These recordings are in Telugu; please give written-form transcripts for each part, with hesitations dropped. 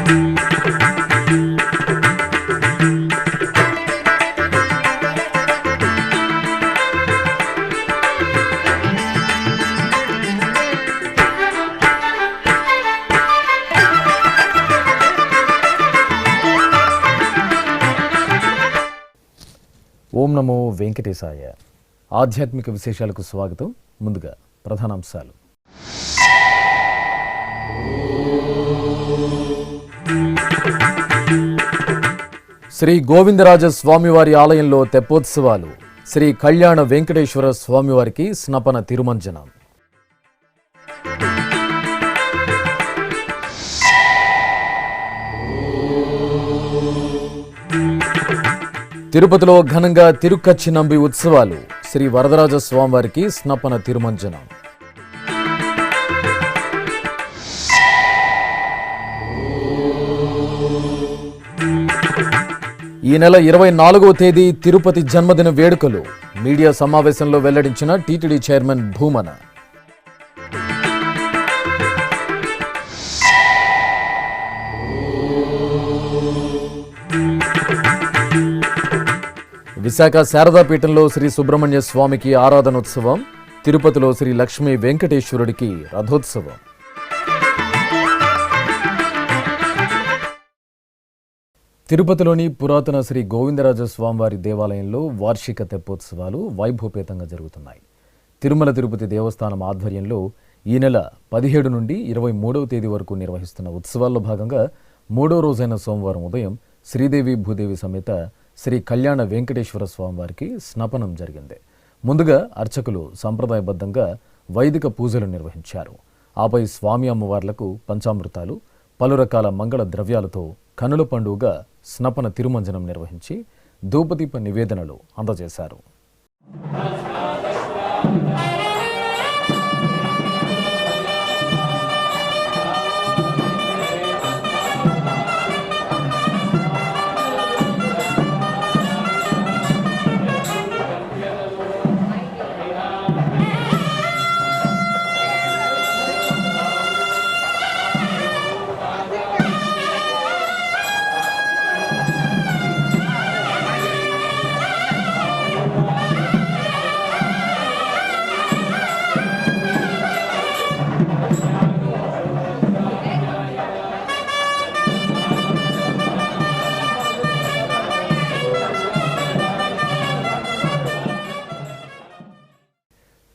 ఓం నమో వెంకటేశాయ. ఆధ్యాత్మిక విశేషాలకు స్వాగతం. ముందుగా ప్రధానాంశాలు. శ్రీ గోవిందరాజ స్వామివారి ఆలయంలో తెప్పోత్సవాలు. శ్రీ కళ్యాణ వెంకటేశ్వర స్వామివారికి స్నపన తిరుమంజనం. తిరుపతిలో ఘనంగా తిరుక్కచ్చి నంబి ఉత్సవాలు. శ్రీ వరదరాజ స్వామివారికి స్నపన తిరుమంజనం. ఈ నెల 24వ తేదీ తిరుపతి జన్మదిన వేడుకలు. మీడియా సమావేశంలో వెల్లడించిన టీటీడీ చైర్మన్ భూమన. విశాఖ శారదాపీఠంలో శ్రీ సుబ్రహ్మణ్య స్వామికి ఆరాధనోత్సవం. తిరుపతిలో శ్రీ లక్ష్మీ వెంకటేశ్వరుడికి రథోత్సవం. తిరుపతిలోని పురాతన శ్రీ గోవిందరాజ స్వామివారి దేవాలయంలో వార్షిక తెప్పోత్సవాలు వైభవపేతంగా జరుగుతున్నాయి. తిరుమల తిరుపతి దేవస్థానం ఆధ్వర్యంలో ఈ నెల 17 నుండి 23వ తేదీ వరకు నిర్వహిస్తున్న ఉత్సవాల్లో భాగంగా 3వ రోజైన సోమవారం ఉదయం శ్రీదేవి భూదేవి సమేత శ్రీ కళ్యాణ వెంకటేశ్వర స్వామివారికి స్నపనం జరిగింది. ముందుగా అర్చకులు సంప్రదాయబద్ధంగా వైదిక పూజలు నిర్వహించారు. ఆపై స్వామి అమ్మవార్లకు పంచామృతాలు, పలు రకాల మంగళ ద్రవ్యాలతో కనుల పండుగగా స్నపన తిరుమంజనం నిర్వహించి ధూపదీప నివేదనలు అందజేశారు.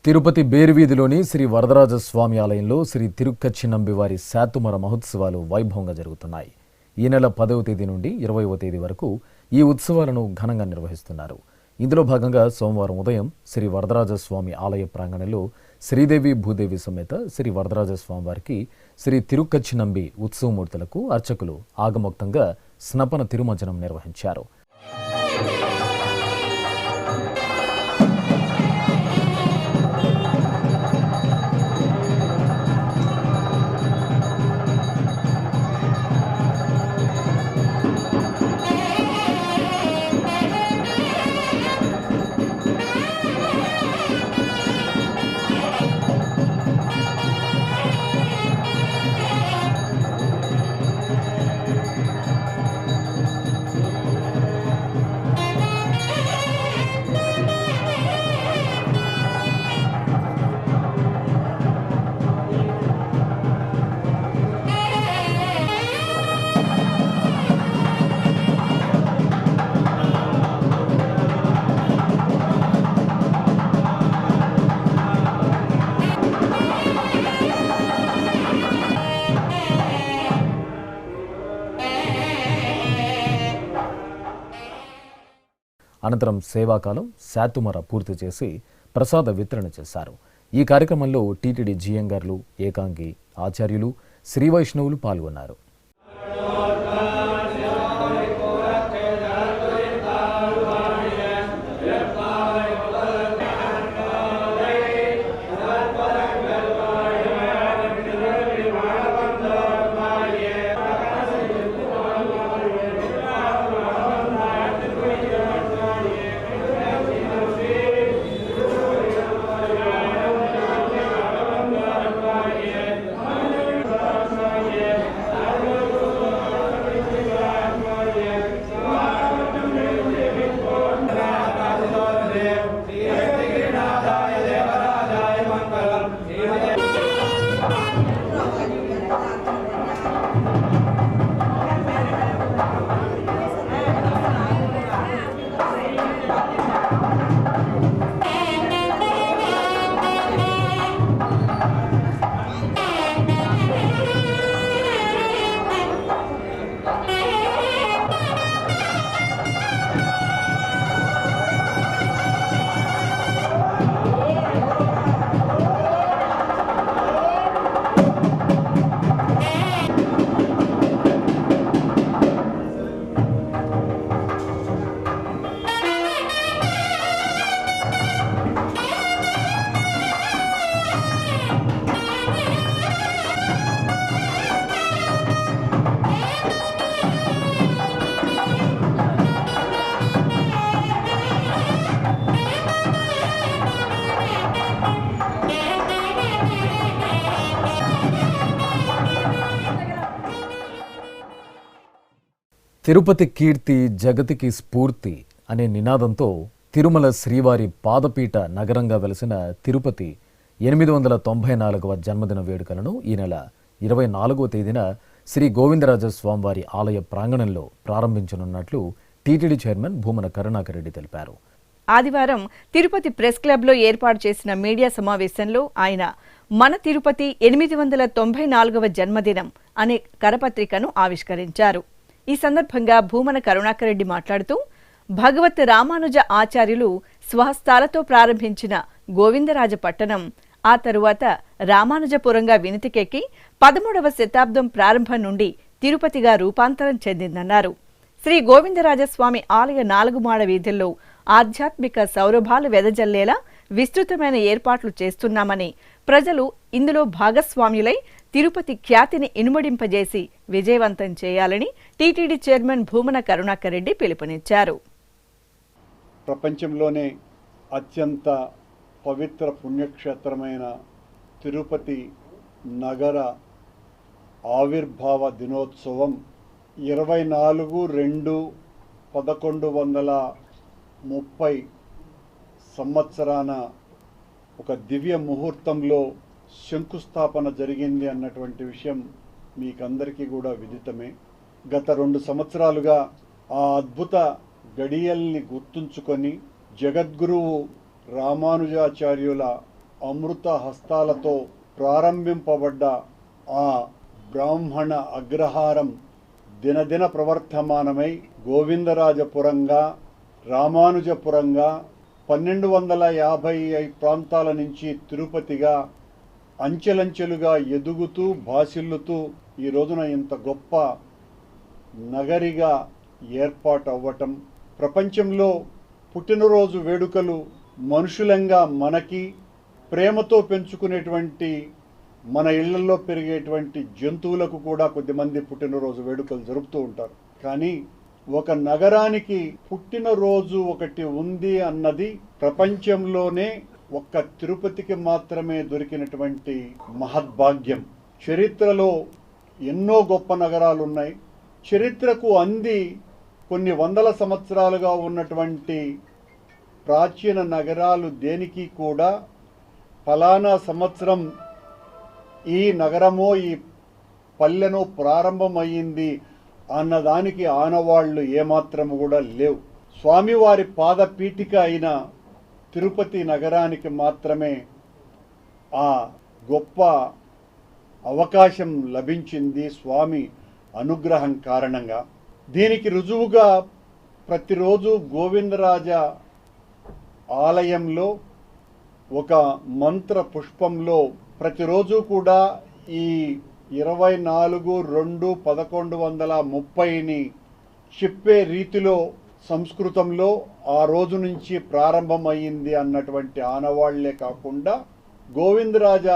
తిరుపతి బేరువీధిలోని శ్రీ వరదరాజ స్వామి ఆలయంలో శ్రీ తిరుక్కచ్చి నంబివారి శాతుమర మహోత్సవాలు వైభవంగా జరుగుతున్నాయి. ఈ నెల 10వ తేదీ నుండి 20వ తేదీ వరకు ఈ ఉత్సవాలను ఘనంగా నిర్వహిస్తున్నారు. ఇందులో భాగంగా సోమవారం ఉదయం శ్రీ వరదరాజ స్వామి ఆలయ ప్రాంగణంలో శ్రీదేవి భూదేవి సమేత శ్రీ వరదరాజ స్వామి వారికి శ్రీ తిరుక్కచ్చి నంబి ఉత్సవమూర్తులకు అర్చకులు ఆగమోక్తంగా స్నపన తిరుమంజనం నిర్వహించారు. అనంతరం సేవాకాలం శాతుమర పూర్తి చేసి ప్రసాద వితరణ చేశారు. ఈ కార్యక్రమంలో టీటీడీ జీఎంగార్లు, ఏకాంగి, ఆచార్యులు, శ్రీ వైష్ణవులు పాల్గొన్నారు. తిరుపతి కీర్తి జగతికి స్ఫూర్తి అనే నినాదంతో తిరుమల శ్రీవారి పాదపీఠ నగరంగా వెలసిన తిరుపతి 894వ జన్మదిన వేడుకలను ఈ నెల 24వ తేదీన శ్రీ గోవిందరాజస్వామివారి ఆలయ ప్రాంగణంలో ప్రారంభించనున్నట్లు టీటీడీ చైర్మన్ భూమన కరుణాకర్ రెడ్డి తెలిపారు. ఆదివారం తిరుపతి ప్రెస్ క్లబ్లో ఏర్పాటు చేసిన మీడియా సమావేశంలో ఆయన మన తిరుపతి 894వ జన్మదినం అనే కరపత్రికను ఆవిష్కరించారు. ఈ సందర్భంగా భూమన కరుణాకర్ రెడ్డి మాట్లాడుతూ భగవత్ రామానుజ ఆచార్యులు స్వహస్తాలతో ప్రారంభించిన గోవిందరాజ పట్టణం ఆ తరువాత రామానుజపురంగా వినితికెక్కి 13వ శతాబ్దం ప్రారంభం నుండి తిరుపతిగా రూపాంతరం చెందిందన్నారు. శ్రీ గోవిందరాజస్వామి ఆలయ 4 మాడ వీధుల్లో ఆధ్యాత్మిక సౌరభాలు వెదజల్లేలా విస్తృతమైన ఏర్పాట్లు చేస్తున్నామని, ప్రజలు ఇందులో భాగస్వామ్యులై తిరుపతి ఖ్యాతిని ఇనుమడింపజేసి విజయవంతం చేయాలని టీటీడీ చైర్మన్ భూమన కరుణాకర్ రెడ్డి పిలుపునిచ్చారు. ప్రపంచంలోనే అత్యంత పవిత్ర పుణ్యక్షేత్రమైన తిరుపతి నగర ఆవిర్భావ దినోత్సవం 24/2/1130 సంవత్సరాన ఒక దివ్య ముహూర్తంలో శంకుస్థాపన జరిగింది అన్నటువంటి విషయం మీకందరికీ కూడా విదితమే. గత 2 సంవత్సరాలుగా ఆ అద్భుత గడియల్ని గుర్తుంచుకొని జగద్గురువు రామానుజాచార్యుల అమృత హస్తాలతో ప్రారంభింపబడ్డ ఆ బ్రాహ్మణ అగ్రహారం దినదిన ప్రవర్ధమానమై గోవిందరాజపురంగా, రామానుజపురంగా 1250 ప్రాంతాల నుంచి తిరుపతిగా అంచెలంచెలుగా ఎదుగుతూ భాసిల్లుతూ ఈ రోజున ఇంత గొప్ప నగరిగా ఏర్పాటు అవ్వటం, ప్రపంచంలో పుట్టినరోజు వేడుకలు మనుషులంగా మనకి ప్రేమతో పెంచుకునేటువంటి మన ఇళ్లలో పెరిగేటువంటి జంతువులకు కూడా కొద్దిమంది పుట్టినరోజు వేడుకలు జరుపుతూ ఉంటారు. కానీ ఒక నగరానికి పుట్టినరోజు ఒకటి ఉంది అన్నది ప్రపంచంలోనే ఒక్క తిరుపతికి మాత్రమే దొరికినటువంటి మహద్భాగ్యం. చరిత్రలో ఎన్నో గొప్ప నగరాలు ఉన్నాయి. చరిత్రకు అంది కొన్ని వందల సంవత్సరాలుగా ఉన్నటువంటి ప్రాచీన నగరాలు దేనికి కూడా ఫలానా సంవత్సరం ఈ నగరమో ఈ పల్లెనో ప్రారంభమయ్యింది అన్నదానికి ఆనవాళ్లు ఏమాత్రము కూడా లేవు. స్వామివారి పాదపీఠిక అయిన తిరుపతి నగరానికి మాత్రమే ఆ గొప్ప అవకాశం లభించింది స్వామి అనుగ్రహం కారణంగా. దీనికి రుజువుగా ప్రతిరోజు గోవిందరాజ ఆలయంలో ఒక మంత్ర పుష్పంలో ప్రతిరోజు కూడా ఈ 24/2/1130ని చెప్పే రీతిలో సంస్కృతంలో ఆ రోజు నుంచి ప్రారంభమైంది అన్నటువంటి ఆనవాళ్లే కాకుండా గోవిందరాజ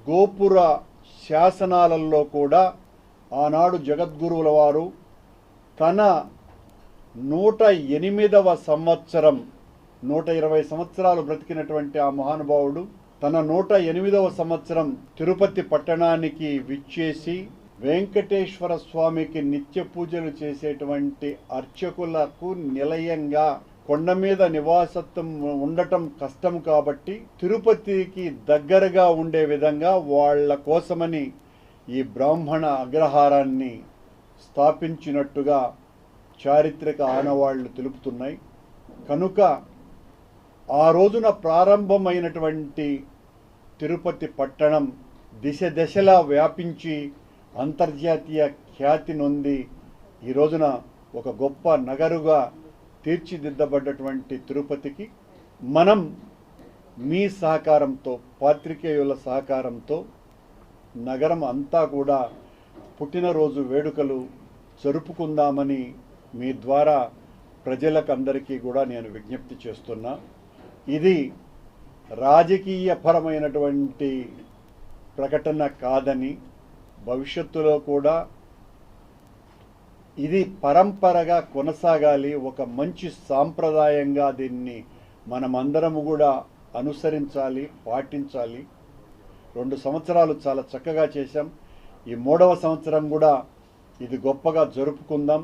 గోపుర శాసనాలలో కూడా ఆనాడు జగద్గురువుల వారు తన 108వ సంవత్సరం 120 సంవత్సరాలు బ్రతికినటువంటి ఆ మహానుభావుడు తన 108వ సంవత్సరం తిరుపతి పట్టణానికి విచ్చేసి వెంకటేశ్వర స్వామికి నిత్య పూజలు చేసేటువంటి అర్చకులకు నిలయంగా కొండ మీద నివాసత్వం ఉండటం కష్టం కాబట్టి తిరుపతికి దగ్గరగా ఉండే విధంగా వాళ్ళ కోసమని ఈ బ్రాహ్మణ అగ్రహారాన్ని స్థాపించినట్టుగా చారిత్రక ఆనవాళ్లు తెలుపుతున్నాయి. కనుక ఆ రోజున ప్రారంభమైనటువంటి తిరుపతి పట్టణం దిశ దశలా వ్యాపించి అంతర్జాతీయ ఖ్యాతి నొంది ఈ రోజున ఒక గొప్ప నగరుగా తీర్చిదిద్దబడ్డటువంటి తిరుపతికి మనం మీ సహకారంతో, పాత్రికేయుల సహకారంతో నగరం అంతా కూడా పుట్టినరోజు వేడుకలు జరుపుకుందామని మీ ద్వారా ప్రజలకందరికీ కూడా నేను విజ్ఞప్తి చేస్తున్నా. ఇది రాజకీయపరమైనటువంటి ప్రకటన కాదని, భవిష్యత్తులో కూడా ఇది పరంపరగా కొనసాగాలి, ఒక మంచి సాంప్రదాయంగా దీన్ని మనమందరము కూడా అనుసరించాలి, పాటించాలి. 2 సంవత్సరాలు చాలా చక్కగా చేశాం. ఈ 3వ సంవత్సరం కూడా ఇది గొప్పగా జరుపుకుందాం.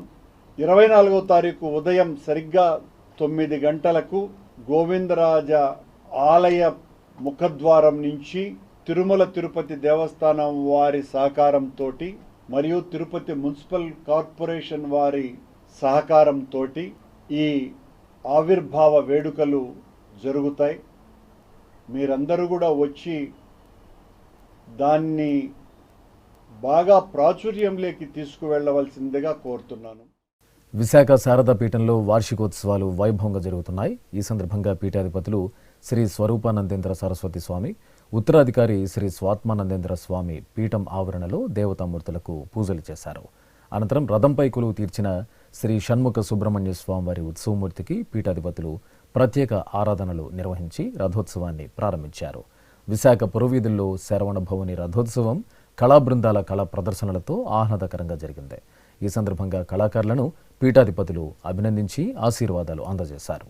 24వ తారీఖు ఉదయం సరిగ్గా 9 గంటలకు గోవిందరాజ ఆలయ ముఖద్వారం నుంచి తిరుమల తిరుపతి దేవస్థానం వారి సహకారంతో మరియు తిరుపతి మున్సిపల్ కార్పొరేషన్ వారి సహకారంతో ఈ ఆవిర్భావ వేడుకలు జరుగుతాయి. మీరందరూ కూడా వచ్చి దాన్ని బాగా ప్రాచుర్యంలోకి తీసుకువెళ్ళవలసిందిగా కోరుతున్నాను. విశాఖ శారదా పీఠంలో వార్షికోత్సవాలు వైభవంగా జరుగుతున్నాయి. ఈ సందర్భంగా పీఠాధిపతులు శ్రీ స్వరూపానందేంద్ర సరస్వతి స్వామి, ఉత్తరాధికారి శ్రీ స్వాత్మానందేంద్ర స్వామి పీఠం ఆవరణలో దేవతామూర్తులకు పూజలు చేశారు. అనంతరం రథంపై కొలువు తీర్చిన శ్రీ షణ్ముఖ సుబ్రహ్మణ్య స్వామి వారి ఉత్సవమూర్తికి పీఠాధిపతులు ప్రత్యేక ఆరాధనలు నిర్వహించి రథోత్సవాన్ని ప్రారంభించారు. విశాఖ పురవీధుల్లో శరవణ భవని రథోత్సవం కళా బృందాల కళా ప్రదర్శనలతో ఆహ్లాదకరంగా జరిగింది. ఈ సందర్భంగా కళాకారులను పీఠాధిపతులు అభినందించి ఆశీర్వాదాలు అందజేశారు.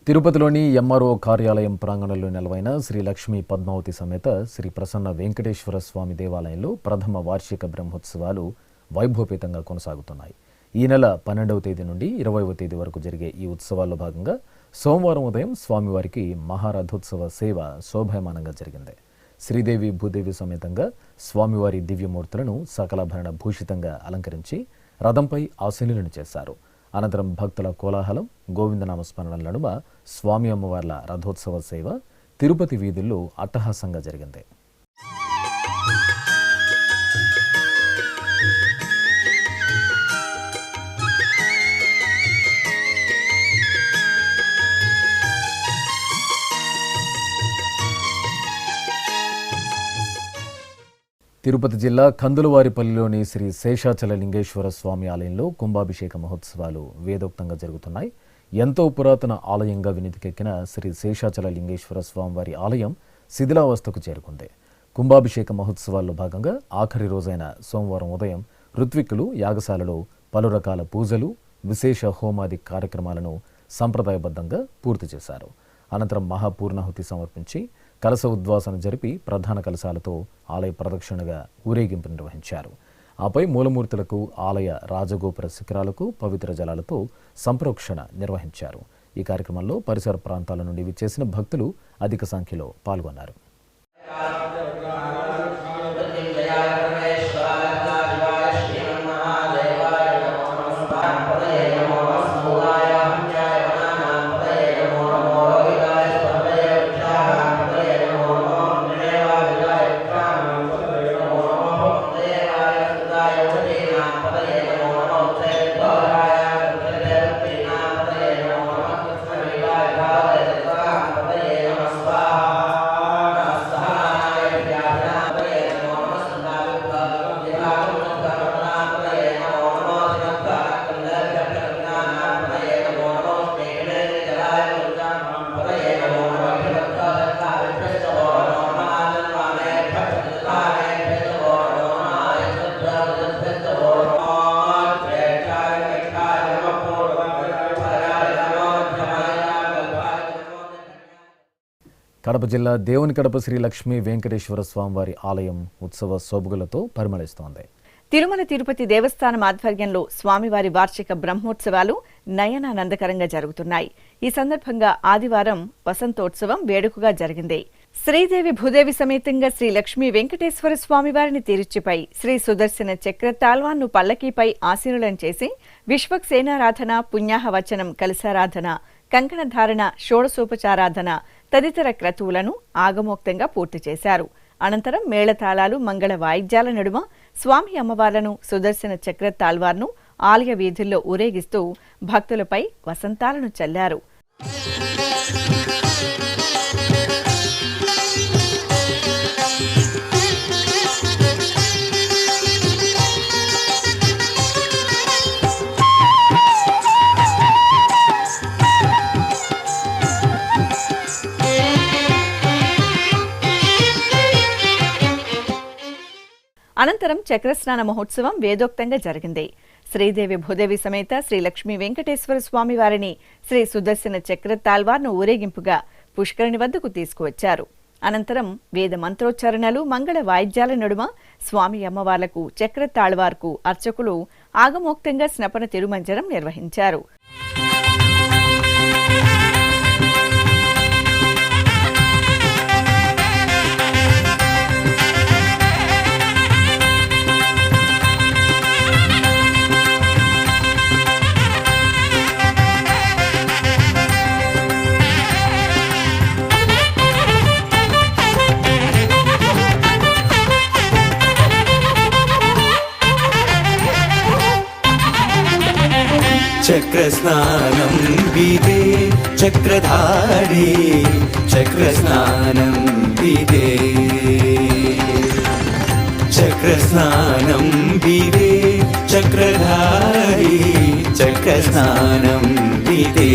తిరుపతిలోని ఎంఆర్ఓ కార్యాలయం ప్రాంగణంలో నెలవైన శ్రీ లక్ష్మీ పద్మావతి సమేత శ్రీ ప్రసన్న వెంకటేశ్వర స్వామి దేవాలయంలో ప్రథమ వార్షిక బ్రహ్మోత్సవాలు వైభవపేతంగా కొనసాగుతున్నాయి. ఈ నెల 12వ తేదీ నుండి 20వ తేదీ వరకు జరిగే ఈ ఉత్సవాల్లో భాగంగా సోమవారం ఉదయం స్వామివారికి మహారథోత్సవ సేవ శోభాయమానంగా జరిగింది. శ్రీదేవి భూదేవి సమేతంగా స్వామివారి దివ్యమూర్తులను సకలాభరణ భూషితంగా అలంకరించి రథంపై ఆశీనులను చేశారు. అనంతరం భక్తుల కోలాహలం, గోవిందనామస్మరణల నడుమ స్వామి అమ్మవార్ల రథోత్సవ సేవ తిరుపతి వీధుల్లో అట్టహాసంగా జరిగింది. తిరుపతి జిల్లా కందులవారిపల్లిలోని శ్రీ శేషాచల లింగేశ్వర స్వామి ఆలయంలో కుంభాభిషేక మహోత్సవాలు వేదోక్తంగా జరుగుతున్నాయి. ఎంతో పురాతన ఆలయంగా వినితికెక్కిన శ్రీ శేషాచల లింగేశ్వర స్వామివారి ఆలయం శిథిలావస్థకు చేరుకుంది. కుంభాభిషేక మహోత్సవాల్లో భాగంగా ఆఖరి రోజైన సోమవారం ఉదయం ఋత్విక్కులు యాగశాలలో పలు రకాల పూజలు, విశేష హోమాది కార్యక్రమాలను సంప్రదాయబద్ధంగా పూర్తి చేశారు. అనంతరం మహాపూర్ణాహుతి సమర్పించి కలశ ఉద్వాసన జరిపి ప్రధాన కలశాలతో ఆలయ ప్రదక్షిణగా ఊరేగింపు నిర్వహించారు. ఆపై మూలమూర్తులకు ఆలయ రాజగోపుర శిఖరాలకు పవిత్ర జలాలతో సంప్రోక్షణ నిర్వహించారు. ఈ కార్యక్రమంలో పరిసర ప్రాంతాల నుండి విచ్చేసిన భక్తులు అధిక సంఖ్యలో పాల్గొన్నారు. కడప జిల్లా దేవునికడప శ్రీ లక్ష్మీ వెంకటేశ్వర స్వామివారి ఆలయం ఉత్సవ శోభగులతో పరిమళిస్తోంది. తిరుమల తిరుపతి దేవస్థానం ఆధ్వర్యంలో స్వామివారి వార్షిక బ్రహ్మోత్సవాలు నయనానందకరంగా జరుగుతున్నాయి. ఈ సందర్భంగా ఆదివారం వసంతోత్సవం వేడుకగా జరిగింది. శ్రీదేవి భూదేవి సమేతంగా శ్రీ లక్ష్మీ వెంకటేశ్వర స్వామివారిని తిరుచిపై శ్రీ సుదర్శన చక్ర తాల్వాన్ను పల్లకీపై ఆసీనులను చేసి విశ్వక్సేనారాధన, పుణ్యాహవచనం, కలశారాధన, కంకణధారణ, షోడశోపచారాధన తదితర క్రతువులను ఆగమోక్తంగా పూర్తి చేశారు. అనంతరం మేళతాళాలు, మంగళ వాయిద్యాల నడుమ స్వామి అమ్మవార్లను, సుదర్శన చక్ర తాల్వార్ను ఆలయ వీధుల్లో ఊరేగిస్తూ భక్తులపై వసంతాలను చల్లారు. అనంతరం చక్రస్నాన మహోత్సవం వేదోక్తంగా జరిగింది. శ్రీదేవి భూదేవి సమేత శ్రీ లక్ష్మీ వెంకటేశ్వర స్వామి వారిని శ్రీ సుదర్శన చక్ర తాల్వార్ను ఊరేగింపుగా పుష్కరిణి వద్దకు తీసుకువచ్చారు. అనంతరం వేద మంత్రోచ్చారణలు మంగళ వాయిద్యాల నడుమ స్వామి అమ్మవార్లకు చక్ర తాళ్వార్కు అర్చకులు ఆగమోక్తంగా స్నపన తిరుమంజనం నిర్వహించారు. చక్రస్నానం విదే చక్రధారి చక్రస్నానం విదే చక్రస్నానం విదే చక్రధారి చక్రస్నానం విదే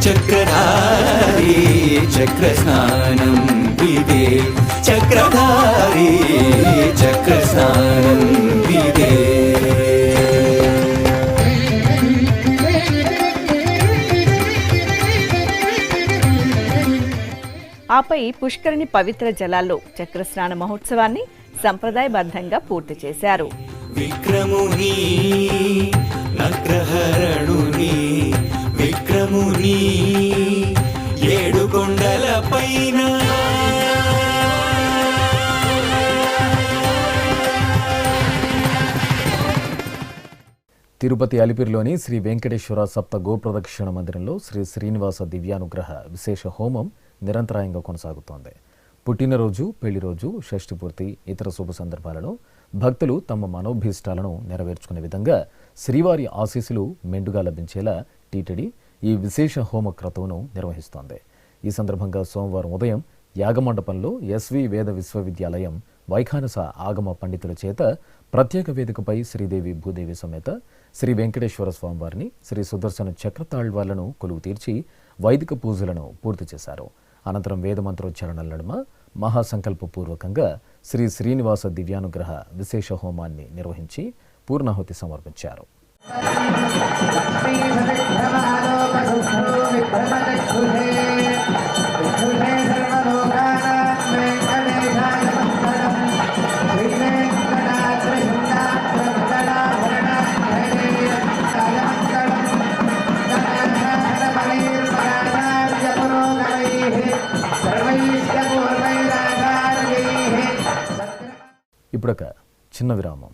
చక్రధారి చక్రస్నానం విదే చక్రధారి చక్రస్నానం విదే. ఆపై పుష్కరిణి పవిత్ర జలాల్లో చక్రస్నాన మహోత్సవాన్ని సంప్రదాయబద్ధంగా పూర్తి చేశారు. విక్రముని నగ్రహరణుని విక్రముని ఏడు కొండల పైన తిరుపతి అలిపిరిలోని శ్రీ వెంకటేశ్వర సప్త గోప్రదక్షిణ మందిరంలో శ్రీ శ్రీనివాస దివ్యానుగ్రహ విశేష హోమం నిరంతరాయంగా కొనసాగుతోంది. పుట్టినరోజు, పెళ్లిరోజు, షష్ఠి పూర్తి, ఇతర శుభ సందర్భాలలో భక్తులు తమ మనోభీష్టాలను నెరవేర్చుకునే విధంగా శ్రీవారి ఆశీస్సులు మెండుగా లభించేలా టీటీడీ ఈ విశేష హోమ క్రతువును నిర్వహిస్తోంది. ఈ సందర్భంగా సోమవారం ఉదయం యాగమండపంలో ఎస్వి వేద విశ్వవిద్యాలయం వైఖానస ఆగమ పండితుల చేత ప్రత్యేక వేదికపై శ్రీదేవి భూదేవి సమేత శ్రీ వెంకటేశ్వర స్వామివారిని, శ్రీ సుదర్శన చక్రతాళ్వార్లను కొలువు తీర్చి వైదిక పూజలను పూర్తి చేశారు. అనంతరం వేదమంత్రోచ్చారణల నడుమ మహాసంకల్పపూర్వకంగా శ్రీ శ్రీనివాస దివ్యానుగ్రహ విశేష హోమాన్ని నిర్వహించి పూర్ణాహుతి సమర్పించారు. ఇప్పుడొక చిన్న విరామం.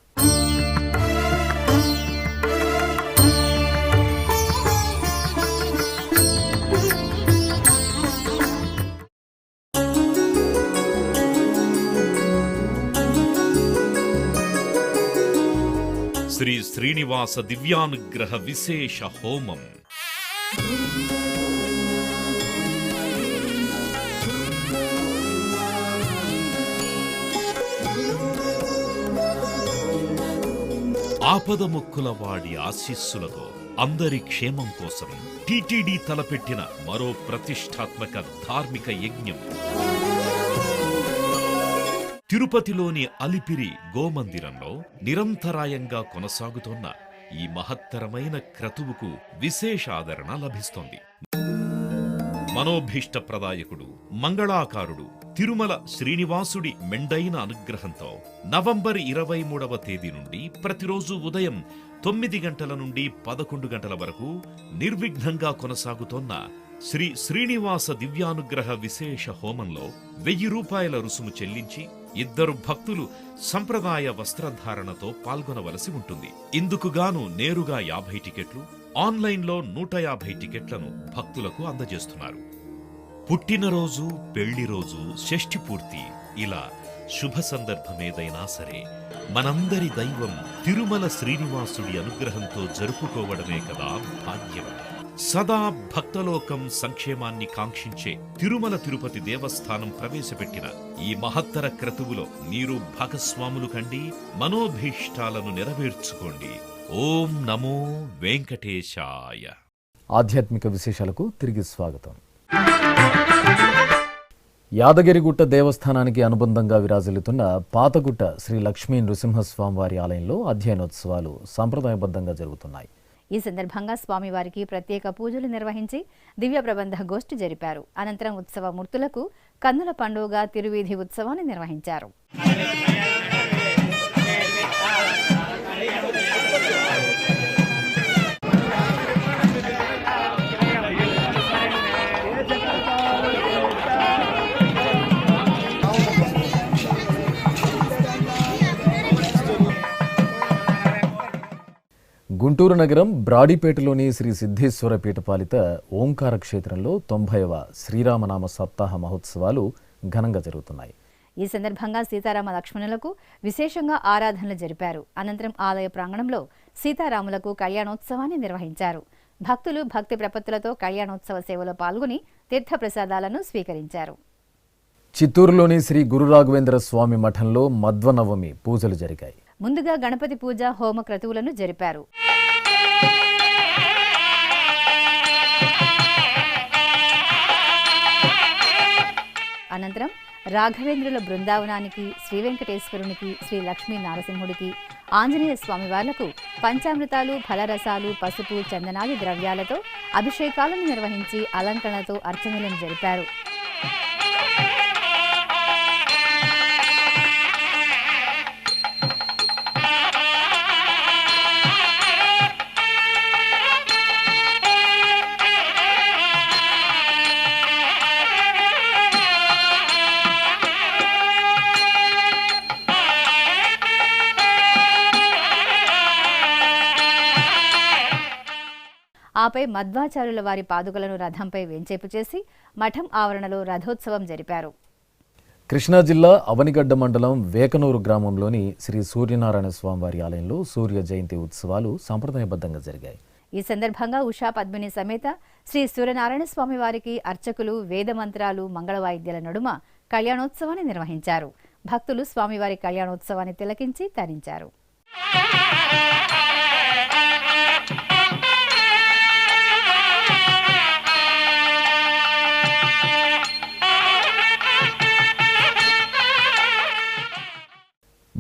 శ్రీ శ్రీనివాస దివ్యానుగ్రహ విశేష హోమం. ఆపదముక్కుల వాడి ఆశీస్సులతో అందరి క్షేమం కోసం టీటీడీ తలపెట్టిన మరో ప్రతిష్టాత్మక ధార్మిక యజ్ఞం. తిరుపతిలోని అలిపిరి గోమందిరంలో నిరంతరాయంగా కొనసాగుతోన్న ఈ మహత్తరమైన క్రతువుకు విశేషాదరణ లభిస్తోంది. మనోభీష్ట ప్రదాయకుడు, మంగళాకారుడు తిరుమల శ్రీనివాసుడి మెండైన అనుగ్రహంతో నవంబర్ 23వ తేదీ నుండి ప్రతిరోజు ఉదయం 9 గంటల నుండి 11 గంటల వరకు నిర్విఘ్నంగా కొనసాగుతోన్న శ్రీ శ్రీనివాస దివ్యానుగ్రహ విశేష హోమంలో 1000 రూపాయల రుసుము చెల్లించి 2 భక్తులు సంప్రదాయ వస్త్రధారణతో పాల్గొనవలసి ఉంటుంది. ఇందుకుగాను నేరుగా 50 టికెట్లు, ఆన్లైన్లో 150 టికెట్లను భక్తులకు అందజేస్తున్నారు. పుట్టినరోజు, పెళ్లిరోజు, షష్ఠి పూర్తి ఇలా శుభ సందర్భమేదైనా సరే మనందరి దైవం తిరుమల శ్రీనివాసుడి అనుగ్రహంతో జరుపుకోవడమే కదా భాగ్యం. సదా భక్తలోకం సంక్షేమాన్ని కాంక్షించే తిరుమల తిరుపతి దేవస్థానం ప్రవేశపెట్టిన ఈ మహత్తర క్రతువులో మీరు భాగస్వాములు కండి, మనోభీష్టాలను నెరవేర్చుకోండి. ఓం నమో వెంకటేశాయ. ఆధ్యాత్మిక విశేషాలకు తిరిగి స్వాగతం. యాదగిరిగుట్ట దేవస్థానానికి అనుబంధంగా విరాజిల్లుతున్న పాతగుట్ట శ్రీ లక్ష్మీ నృసింహస్వామివారి ఆలయంలో అధ్యయనోత్సవాలు సంప్రదాయబద్ధంగా జరుగుతున్నాయి. ఈ సందర్భంగా స్వామివారికి ప్రత్యేక పూజలు నిర్వహించి దివ్య ప్రబంధ గోష్ఠి జరిపారు. అనంతరం ఉత్సవ మూర్తులకు కన్నుల పండుగ తిరువీధి ఉత్సవాన్ని నిర్వహించారు. గుంటూరు నగరం బ్రాడీపేటలోని శ్రీ సిద్ధేశ్వర పీఠపాలిత ఓంకార క్షేత్రంలో 90వ శ్రీరామనామ సప్తాహ మహోత్సవాలు ఘనంగా జరుగుతున్నాయి. ఈ సందర్భంగా సీతారామ లక్ష్మణులకు విశేషంగా ఆరాధనలు జరిపారు. అనంతరం ఆలయ ప్రాంగణంలో సీతారాములకు కళ్యాణోత్సవాన్ని నిర్వహించారు. భక్తులు భక్తి ప్రపత్తులతో కళ్యాణోత్సవ సేవలో పాల్గొని తీర్థప్రసాదాలను స్వీకరించారు. చిత్తూరులోని శ్రీ గురు రాఘవేంద్ర స్వామి మఠంలో మధ్వనవమి పూజలు జరిగాయి. ముందుగా గణపతి పూజ హోమ క్రతువులను జరిపారు. అనంతరం రాఘవేంద్రుల బృందావనానికి, శ్రీ వెంకటేశ్వరునికి, శ్రీ లక్ష్మీ నారసింహుడికి, ఆంజనేయ స్వామివార్లకు పంచామృతాలు, ఫలరసాలు, పసుపు, చందనాది ద్రవ్యాలతో అభిషేకాలను నిర్వహించి అలంకరణతో అర్చనలను జరిపారు. ఆపై మధ్వాచార్యుల వారి పాదుకలను రథంపై వెంచేపు చేసి మఠం ఆవరణలో రథోత్సవం జరిపారు. కృష్ణా జిల్లా అవనిగడ్డ మండలం వేకనూరు గ్రామంలోని శ్రీ సూర్యనారాయణ స్వామివారి ఆలయంలో సూర్య జయంతి ఉత్సవాలు సంప్రదాయబద్ధంగా జరిగాయి. ఈ సందర్భంగా ఉషా పద్మిని సమేత శ్రీ సూర్యనారాయణ స్వామి వారికి అర్చకులు వేద మంత్రాలు, మంగళవాయిద్యాల నడుమ కళ్యాణోత్సవాన్ని నిర్వహించారు. భక్తులు స్వామివారి కళ్యాణోత్సవాన్ని తిలకించి తరించారు.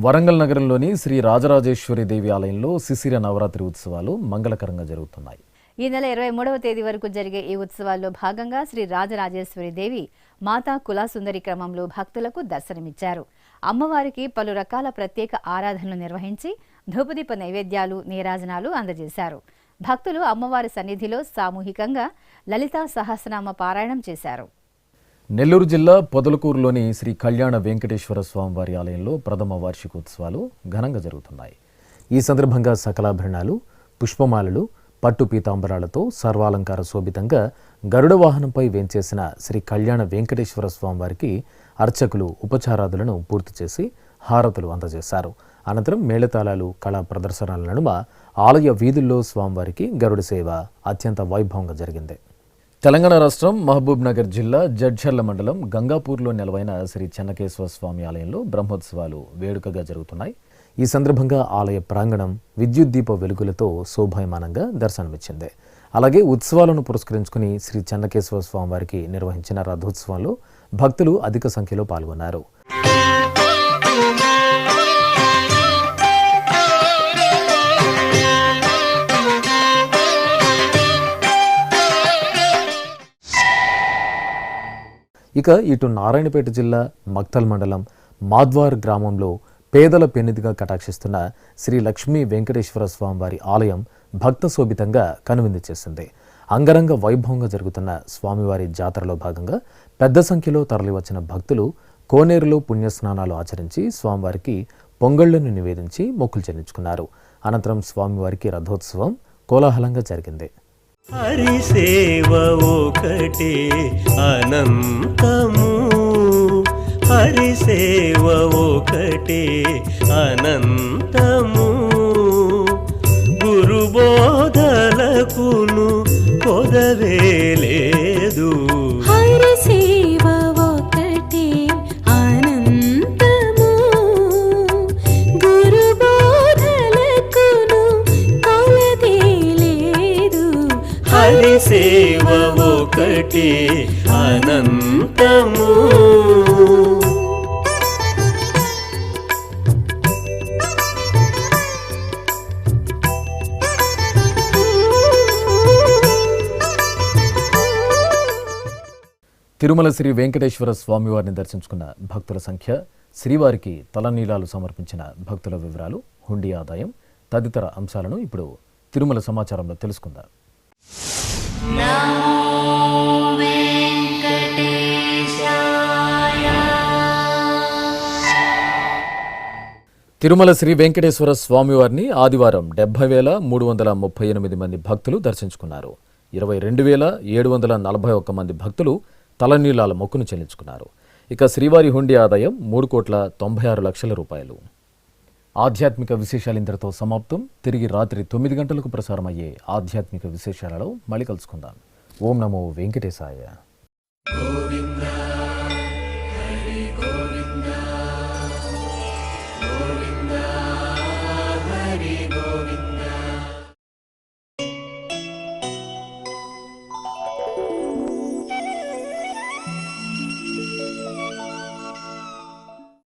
వరంగల్ నగరంలోని శ్రీ రాజరాజేశ్వరి దేవి ఆలయంలో శిశిర నవరాత్రి ఉత్సవాలు మంగళకరంగా జరుగుతున్నాయి. ఈ నెల 23వ తేదీ వరకు జరిగే ఈ ఉత్సవాల్లో భాగంగా శ్రీ రాజరాజేశ్వరి దేవి మాతా కులాసుందరి క్రమంలో భక్తులకు దర్శనమిచ్చారు. అమ్మవారికి పలు రకాల ప్రత్యేక ఆరాధనలు నిర్వహించి ధూపదీప నైవేద్యాలు, నీరాజనాలు అందజేశారు. భక్తులు అమ్మవారి సన్నిధిలో సామూహికంగా లలితా సహస్రనామ పారాయణం చేశారు. నెల్లూరు జిల్లా పొదలకూరులోని శ్రీ కళ్యాణ వెంకటేశ్వర స్వామివారి ఆలయంలో ప్రథమ వార్షికోత్సవాలు ఘనంగా జరుగుతున్నాయి. ఈ సందర్భంగా సకలాభరణాలు, పుష్పమాలలు, పట్టు పీతాంబరాలతో సర్వాలంకార శోభితంగా గరుడ వాహనంపై వేంచేసిన శ్రీ కళ్యాణ వెంకటేశ్వర స్వామివారికి అర్చకులు ఉపచారాదులను పూర్తి చేసి హారతులు అందజేశారు. అనంతరం మేళతాళాలు, కళా ప్రదర్శనల నడుమ ఆలయ వీధుల్లో స్వామివారికి గరుడ సేవ అత్యంత వైభవంగా జరిగింది. తెలంగాణ రాష్ట్రం మహబూబ్ నగర్ జిల్లా జడ్చర్ల మండలం గంగాపూర్లో నెలవైన శ్రీ చెన్నకేశ్వర స్వామి ఆలయంలో బ్రహ్మోత్సవాలు వేడుకగా జరుగుతున్నాయి. ఈ సందర్భంగా ఆలయ ప్రాంగణం విద్యుత్ దీప వెలుగులతో శోభాయమానంగా దర్శనమిచ్చింది. అలాగే ఉత్సవాలను పురస్కరించుకుని శ్రీ చెన్నకేశ్వర స్వామి వారికి నిర్వహించిన రథోత్సవంలో భక్తులు అధిక సంఖ్యలో పాల్గొన్నారు. ఇక ఇటు నారాయణపేట జిల్లా మక్తల్ మండలం మాద్వార్ గ్రామంలో పేదల పెన్నిదిగా కటాక్షిస్తున్న శ్రీ లక్ష్మీ వెంకటేశ్వర స్వామివారి ఆలయం భక్త శోభితంగా కనువిందు చేసింది. అంగరంగ వైభవంగా జరుగుతున్న స్వామివారి జాతరలో భాగంగా పెద్ద సంఖ్యలో తరలివచ్చిన భక్తులు కోనేరులో పుణ్యస్నానాలు ఆచరించి స్వామివారికి పొంగళ్లను నివేదించి మొక్కులు చెల్లించుకున్నారు. అనంతరం స్వామివారికి రథోత్సవం కోలాహలంగా జరిగింది. హరిసేవ ఒకటే అనంతము, హరిసేవ ఒకటే అనంతము, గురుబోధలకును కొదవేలేదు. హరిసేవ ఒకటే అనంతము, గురుబోధలకును కొలదేలేదు. హరిసేవ ఒకటే అనంతము. తిరుమల శ్రీ వెంకటేశ్వర స్వామివారిని దర్శించుకున్న భక్తుల సంఖ్య, శ్రీవారికి తలనీలాలు సమర్పించిన భక్తుల వివరాలు, హుండీ ఆదాయం తదితర అంశాలను ఇప్పుడు తిరుమల సమాచారంలో తెలుసుకుందాం. తిరుమల శ్రీ వెంకటేశ్వర స్వామివారిని ఆదివారం 70,338 మంది భక్తులు దర్శించుకున్నారు. 22,741 మంది భక్తులు తలనీలాల మొక్కును చెల్లించుకున్నారు. ఇక శ్రీవారి హుండీ ఆదాయం 3,96,00,000 రూపాయలు. ఆధ్యాత్మిక విశేషాలు ఇంతటితో సమాప్తం. తిరిగి రాత్రి 9 గంటలకు ప్రసారమయ్యే ఆధ్యాత్మిక విశేషాలలో మళ్ళీ కలుసుకుందాం. ఓం నమో వెంకటేశాయ.